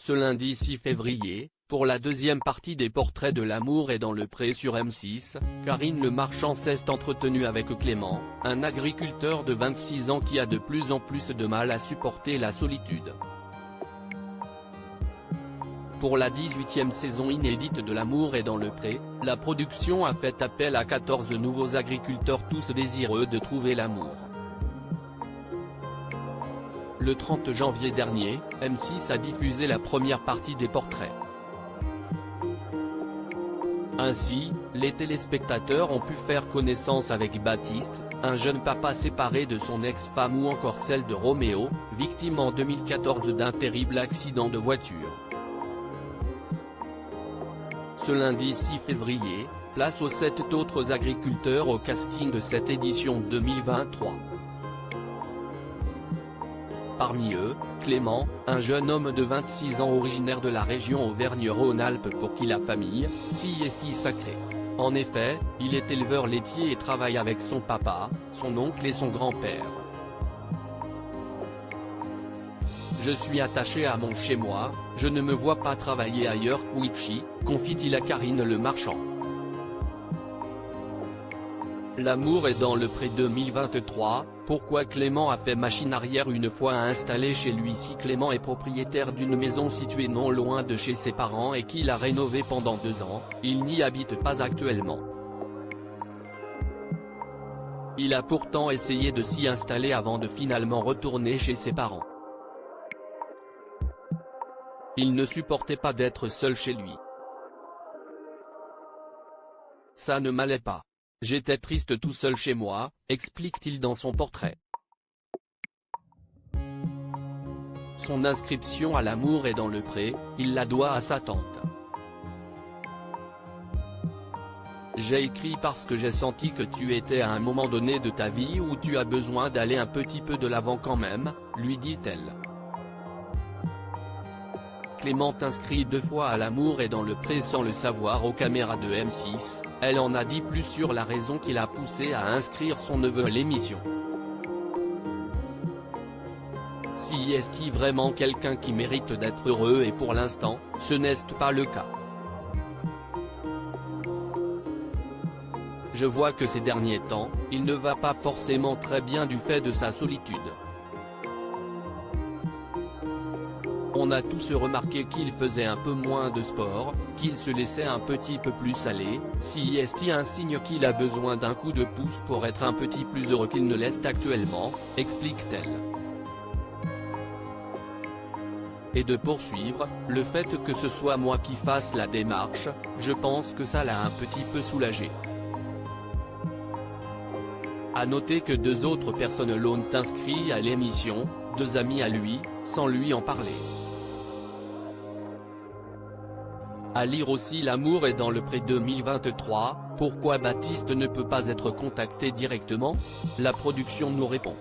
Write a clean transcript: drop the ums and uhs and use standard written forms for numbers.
Ce lundi 6 février, pour la deuxième partie des Portraits de l'amour et dans le pré sur M6, Karine Le Marchand s'est entretenue avec Clément, un agriculteur de 26 ans qui a de plus en plus de mal à supporter la solitude. Pour la 18e saison inédite de L'amour est dans le pré, la production a fait appel à 14 nouveaux agriculteurs tous désireux de trouver l'amour. Le 30 janvier dernier, M6 a diffusé la première partie des Portraits. Ainsi, les téléspectateurs ont pu faire connaissance avec Baptiste, un jeune papa séparé de son ex-femme, ou encore celle de Roméo, victime en 2014 d'un terrible accident de voiture. Ce lundi 6 février, place aux 7 autres agriculteurs au casting de cette édition 2023. Parmi eux, Clément, un jeune homme de 26 ans originaire de la région Auvergne-Rhône-Alpes pour qui la famille, si est sacrée. En effet, il est éleveur laitier et travaille avec son papa, son oncle et son grand-père. Je suis attaché à mon chez-moi, je ne me vois pas travailler ailleurs qu'Ouichi, confie-t-il à Karine Le Marchand. L'amour est dans le pré 2023, pourquoi Clément a fait machine arrière une fois installé chez lui. Si Clément est propriétaire d'une maison située non loin de chez ses parents et qu'il a rénové pendant 2 ans, il n'y habite pas actuellement. Il a pourtant essayé de s'y installer avant de finalement retourner chez ses parents. Il ne supportait pas d'être seul chez lui. Ça ne m'allait pas. J'étais triste tout seul chez moi, explique-t-il dans son portrait. Son inscription à L'amour est dans le pré, il la doit à sa tante. J'ai écrit parce que j'ai senti que tu étais à un moment donné de ta vie où tu as besoin d'aller un petit peu de l'avant quand même, lui dit-elle. Clément inscrit 2 fois à L'amour est dans le pré sans le savoir aux caméras de M6, elle en a dit plus sur la raison qui l'a poussé à inscrire son neveu à l'émission. Si est-il vraiment quelqu'un qui mérite d'être heureux, et pour l'instant, ce n'est pas le cas. Je vois que ces derniers temps, il ne va pas forcément très bien du fait de sa solitude. On a tous remarqué qu'il faisait un peu moins de sport, qu'il se laissait un petit peu plus aller, si est un signe qu'il a besoin d'un coup de pouce pour être un petit plus heureux qu'il ne l'est actuellement, explique-t-elle. Et de poursuivre, le fait que ce soit moi qui fasse la démarche, je pense que ça l'a un petit peu soulagé. À noter que 2 autres personnes l'ont inscrit à l'émission, 2 amis à lui, sans lui en parler. À lire aussi L'amour est dans le pré 2023, pourquoi Baptiste ne peut pas être contacté directement? La production nous répond.